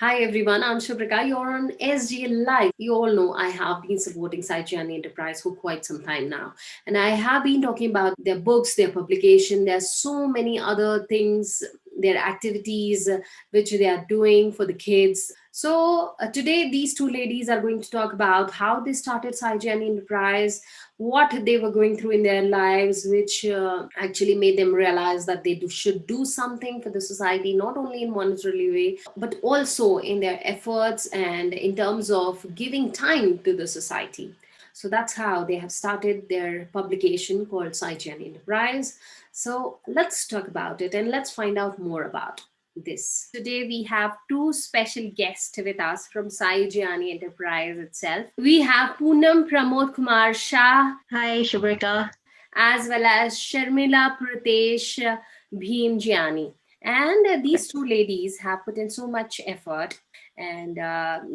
Hi everyone, I'm Shubhrika. You're on SGL Live. You all know I have been supporting Saijayani Enterprise for quite some time now. And I have been talking about their books, their publication. There's so many other things, their activities which they are doing for the kids. So today these two ladies are going to talk about how they started Saijayani Enterprise, what they were going through in their lives, which actually made them realize that they should do something for the society, not only in monetarily way, but also in their efforts and in terms of giving time to the society. So that's how they have started their publication called Saijayani Enterprise. So let's talk about it and let's find out more about this. Today we have two special guests with us from Saijayani Enterprise itself. We have Poonam Pramodkumar Shah, Hi, Shubhrika. as well as Sharmila Pritesh Bhimjayani. And these two ladies have put in so much effort, and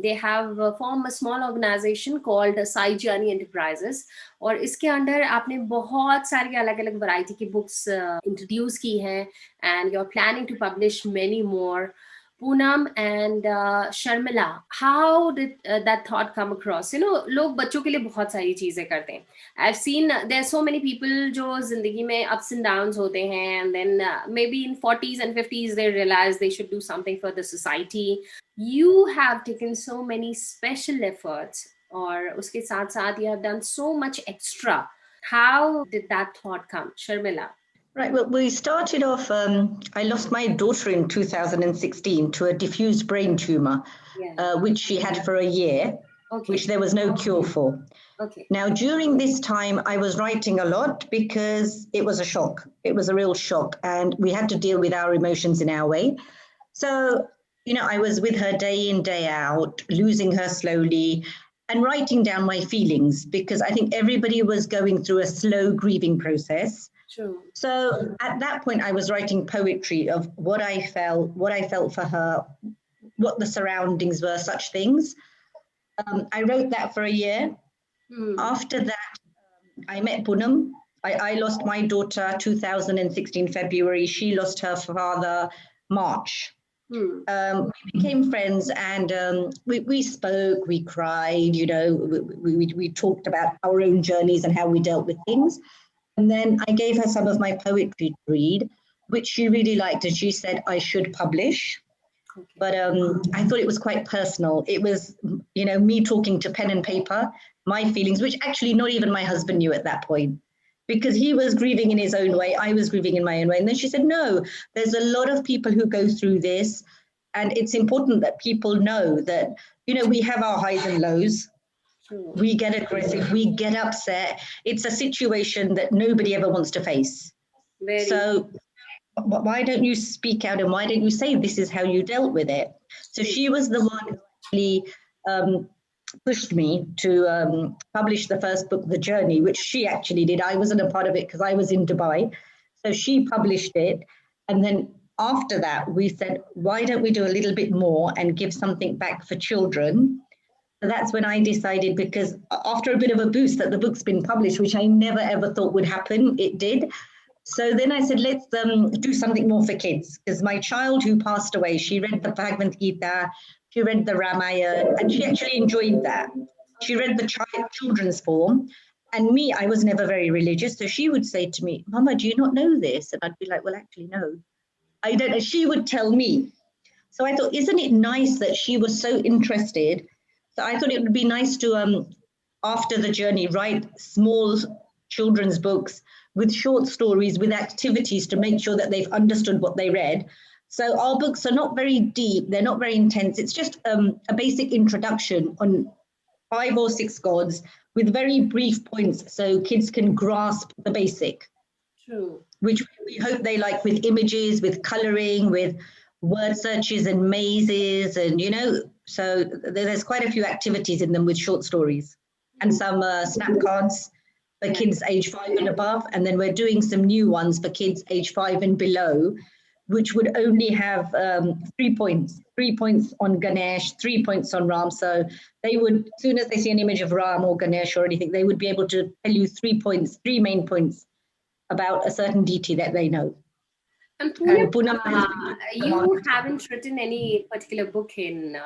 they have formed a small organization called Saijayani Enterprises. और इसके under आपने बहुत सारी अलग अलग variety की books introduce की हैं, and you're planning to publish many more. Poonam and Sharmila, how did that thought come across? लोग बच्चों के लिए बहुत सारी चीजें करते हैं. I've seen there are so many people जो जिंदगी में ups and downs होते हैं, and then maybe in 40s and 50s they realize they should do something for the society. You have taken so many special efforts, और उसके साथ साथ you have done so much extra. How did that thought come, Sharmila? Right, well, we started off, I lost my daughter in 2016 to a diffused brain tumor, which she had for a year, which there was no cure for. Now, during this time, I was writing a lot because it was a shock. It was a real shock, and we had to deal with our emotions in our way. So, I was with her day in, day out, losing her slowly, and writing down my feelings because I think everybody was going through a slow grieving process. True. So at that point, I was writing poetry of what I felt for her, what the surroundings were, such things. I wrote that for a year. After that, I met Poonam. I lost my daughter 2016 February. She lost her father March. We became friends, and we spoke, we cried, we talked about our own journeys and how we dealt with things. And then I gave her some of my poetry to read, which she really liked, and she said I should publish. But I thought it was quite personal. It was, me talking to pen and paper, my feelings, which actually not even my husband knew at that point, because he was grieving in his own way. I was grieving in my own way. And then she said, no, there's a lot of people who go through this. And it's important that people know that, we have our highs and lows. We get aggressive, we get upset. It's a situation that nobody ever wants to face. So why don't you speak out, and why don't you say this is how you dealt with it? So she was the one who actually pushed me to publish the first book, The Journey, which she actually did. I wasn't a part of it because I was in Dubai. So she published it. And then after that, we said, why don't we do a little bit more and give something back for children? So that's when I decided, because after a bit of a boost that the book's been published, which I never ever thought would happen, it did. So then I said, let's do something more for kids, because my child who passed away, she read the Bhagavad Gita, she read the Ramayana, and she actually enjoyed that. She read the children's form. And me, I was never very religious. So she would say to me, Mama, do you not know this? And I'd be like, well, actually, no, I don't know. She would tell me. So I thought, isn't it nice that she was so interested? So I thought it would be nice to, after the journey, write small children's books with short stories, with activities to make sure that they've understood what they read. So our books are not very deep, they're not very intense. It's just a basic introduction on 5 or 6 gods with very brief points so kids can grasp the basic. True. Which we hope they like, with images, with colouring, with word searches and mazes, and so there's quite a few activities in them with short stories and some snap cards for kids age 5 and above, and then we're doing some new ones for kids age 5 and below, which would only have 3 points on Ganesh, 3 points on Ram. So they would, as soon as they see an image of Ram or Ganesh or anything, they would be able to tell you 3 points, 3 main points about a certain deity that they know. And Poonam, Poonam has you haven't written any particular book in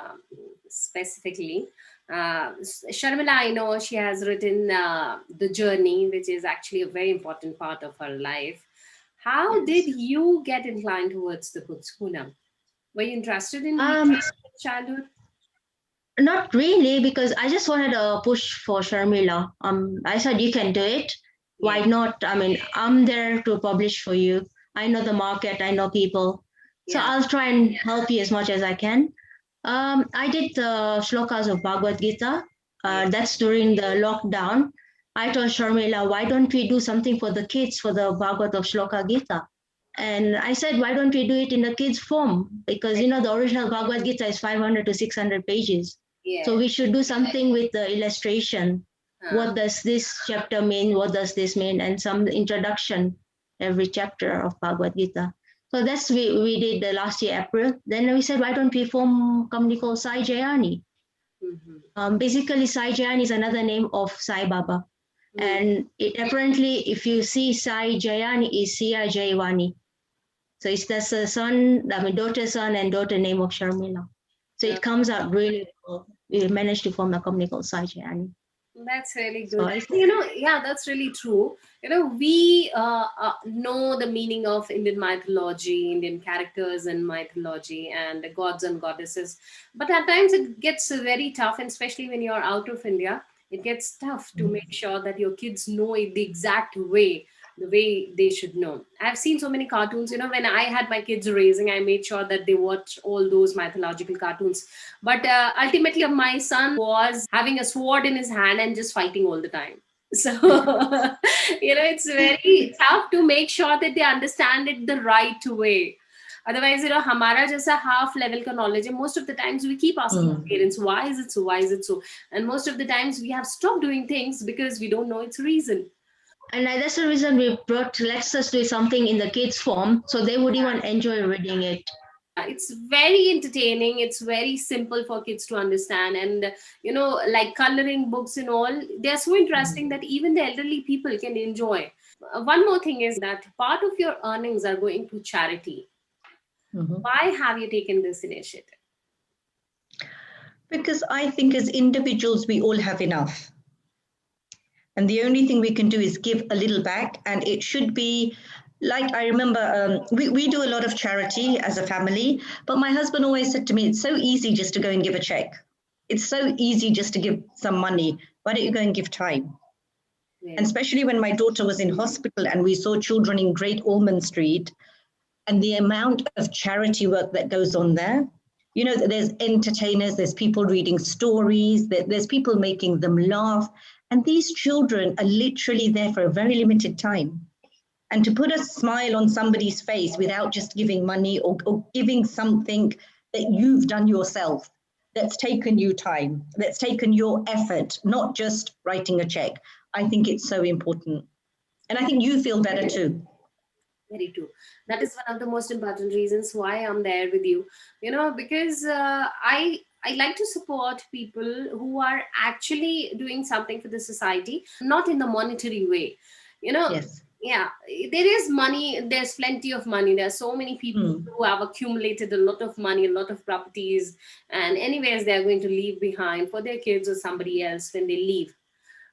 specifically. Sharmila, I know she has written The Journey, which is actually a very important part of her life. How did you get inclined towards the books, Poonam? Were you interested in reading in childhood? Not really, because I just wanted a push for Sharmila. I said, you can do it. Why Yeah. not? I mean, I'm there to publish for you. I know the market, I know people. So Yeah. I'll try and help you as much as I can. I did the shlokas of Bhagavad Gita. Yeah. That's during the lockdown. I told Sharmila, why don't we do something for the kids for the Bhagavad of Shloka Gita? And I said, why don't we do it in the kids' form? Because, the original Bhagavad Gita is 500 to 600 pages. Yeah. So we should do something with the illustration. Huh. What does this chapter mean? What does this mean? And some introduction every chapter of Bhagavad Gita. So that's we did the last year, April. Then we said, why don't we form a company called Saijayani? Basically, Saijayani is another name of Sai Baba. And apparently, if you see Saijayani is Siya Jayawani. So it's that's a son, daughter's son and daughter name of Sharmila. So it comes out really well. We managed to form a company called Saijayani. That's really So good. Yeah, that's really true. We know the meaning of Indian mythology, Indian characters and mythology, and the gods and goddesses. But at times it gets very tough, and especially when you're out of India, it gets tough to make sure that your kids know it the exact way, the way they should know. I've seen so many cartoons. When I had my kids raising, I made sure that they watch all those mythological cartoons. But ultimately, my son was having a sword in his hand and just fighting all the time. So, it's very tough to make sure that they understand it the right way. Otherwise, हमारा जैसा half level का knowledge है, most of the times we keep asking our parents, why is it so? Why is it so? And most of the times we have stopped doing things because we don't know its reason. And that's the reason we brought Let's Us Do Something in the kids' form, so they would even enjoy reading it. It's very entertaining. It's very simple for kids to understand. And, like coloring books and all, they're so interesting that even the elderly people can enjoy. One more thing is that part of your earnings are going to charity. Why have you taken this initiative? Because I think as individuals, we all have enough. And the only thing we can do is give a little back. And it should be like, I remember we do a lot of charity as a family, but my husband always said to me, it's so easy just to go and give a check. It's so easy just to give some money. Why don't you go and give time? Yeah. And especially when my daughter was in hospital and we saw children in Great Ormond Street and the amount of charity work that goes on there. There's entertainers, there's people reading stories, there's people making them laugh. And these children are literally there for a very limited time. And to put a smile on somebody's face without just giving money or giving something that you've done yourself, that's taken you time, that's taken your effort, not just writing a check. I think it's so important. And I think you feel better too. Very true. That is one of the most important reasons why I'm there with you. Because I like to support people who are actually doing something for the society, not in the monetary way. Yes. Yeah, there is money. There's plenty of money. There are so many people who have accumulated a lot of money, a lot of properties, and anyways, they're going to leave behind for their kids or somebody else when they leave.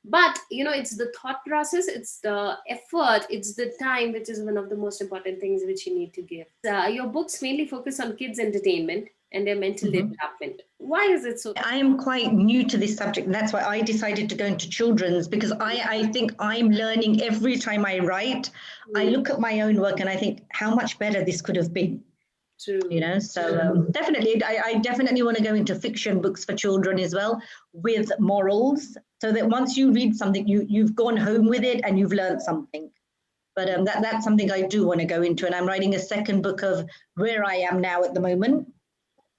But it's the thought process, it's the effort, it's the time, which is one of the most important things which you need to give. Your books mainly focus on kids entertainment and their mental development. Why is it so? I am quite new to this subject, and that's why I decided to go into children's, because I think I'm learning every time I write. I look at my own work and I think how much better this could have been. True. So definitely, I definitely want to go into fiction books for children as well, with morals, so that once you read something, you've gone home with it and you've learned something. But that's something I do want to go into, and I'm writing a second book of where I am now at the moment,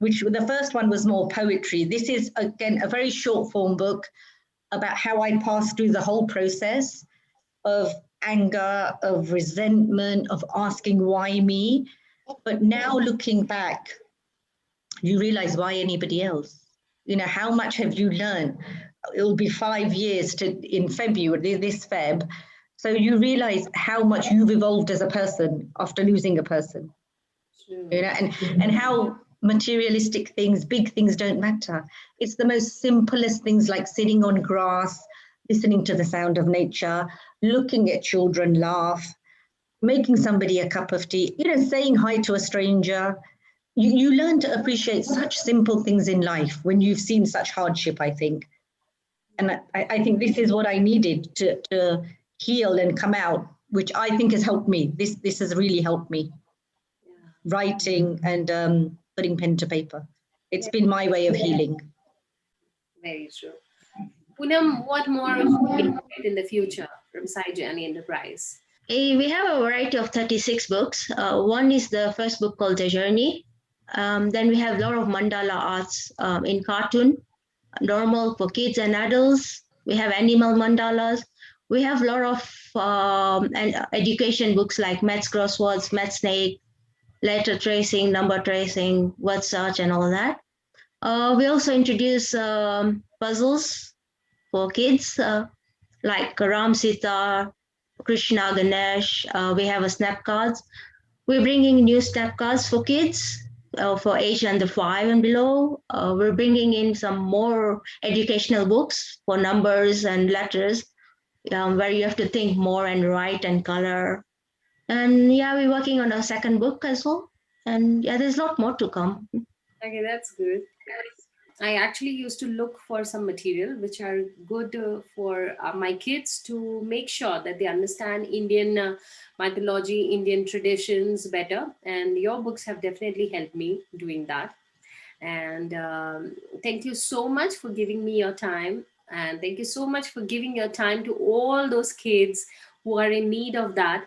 which the first one was more poetry. This is, again, a very short form book about how I passed through the whole process of anger, of resentment, of asking why me. But now looking back, you realize why anybody else? How much have you learned? It will be 5 years in February, this Feb. So you realize how much you've evolved as a person after losing a person. and how materialistic things, big things don't matter. It's the most simplest things, like sitting on grass, listening to the sound of nature, looking at children laugh, making somebody a cup of tea, saying hi to a stranger. You learn to appreciate such simple things in life when you've seen such hardship, I think. And I think this is what I needed to heal and come out, which I think has helped me. This has really helped me. Writing and putting pen to paper. It's been my way of healing. Very true. Poonam, what more in the future from Saijayani Enterprise? We have a variety of 36 books. One is the first book called The Journey. Then we have a lot of mandala arts in cartoon, normal for kids and adults. We have animal mandalas. We have a lot of education books like maths crosswords, maths snake, letter tracing, number tracing, word search, and all that. We also introduce puzzles for kids like Ram Sita, Krishna, Ganesh. We have a snap cards. We're bringing new snap cards for kids for age under 5 and below. We're bringing in some more educational books for numbers and letters where you have to think more and write and color. And yeah, we're working on a second book as well. And yeah, there's a lot more to come. Okay, that's good. I actually used to look for some material which are good for my kids to make sure that they understand Indian mythology, Indian traditions better. And your books have definitely helped me doing that. And thank you so much for giving me your time. And thank you so much for giving your time to all those kids who are in need of that.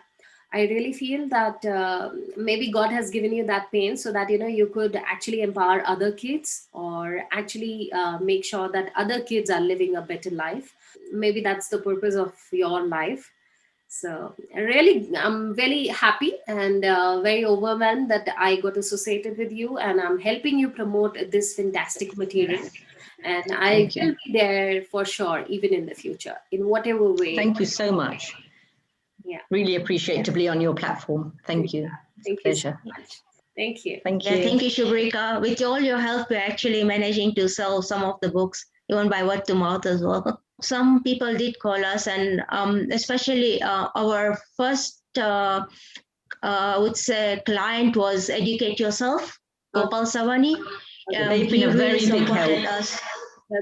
I really feel that maybe God has given you that pain so that you could actually empower other kids, or actually make sure that other kids are living a better life. Maybe that's the purpose of your life. So really, I'm very happy and very overwhelmed that I got associated with you, and I'm helping you promote this fantastic material. And I will be there for sure, even in the future, in whatever way. Thank you so much. Yeah, really appreciate to be on your platform. Thank you. Thank you so much. Thank you. Thank you. Yeah, thank you, Shubhrika. With all your help, we're actually managing to sell some of the books, even by word to mouth as well. Some people did call us, and especially our first, I would say, client was Educate Yourself, Gopal Savani. They've been a very big help.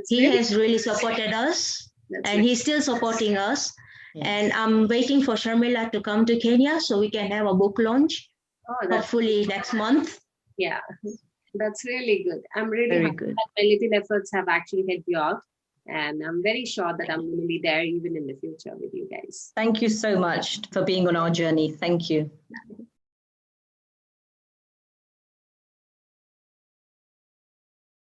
He has really supported us, and he's still supporting us. Yes. And I'm waiting for Sharmila to come to Kenya so we can have a book launch, hopefully next month. Yeah, that's really good. I'm really happy that my little efforts have actually helped you out. And I'm very sure that I'm going to be there even in the future with you guys. Thank you so much for being on our journey. Thank you.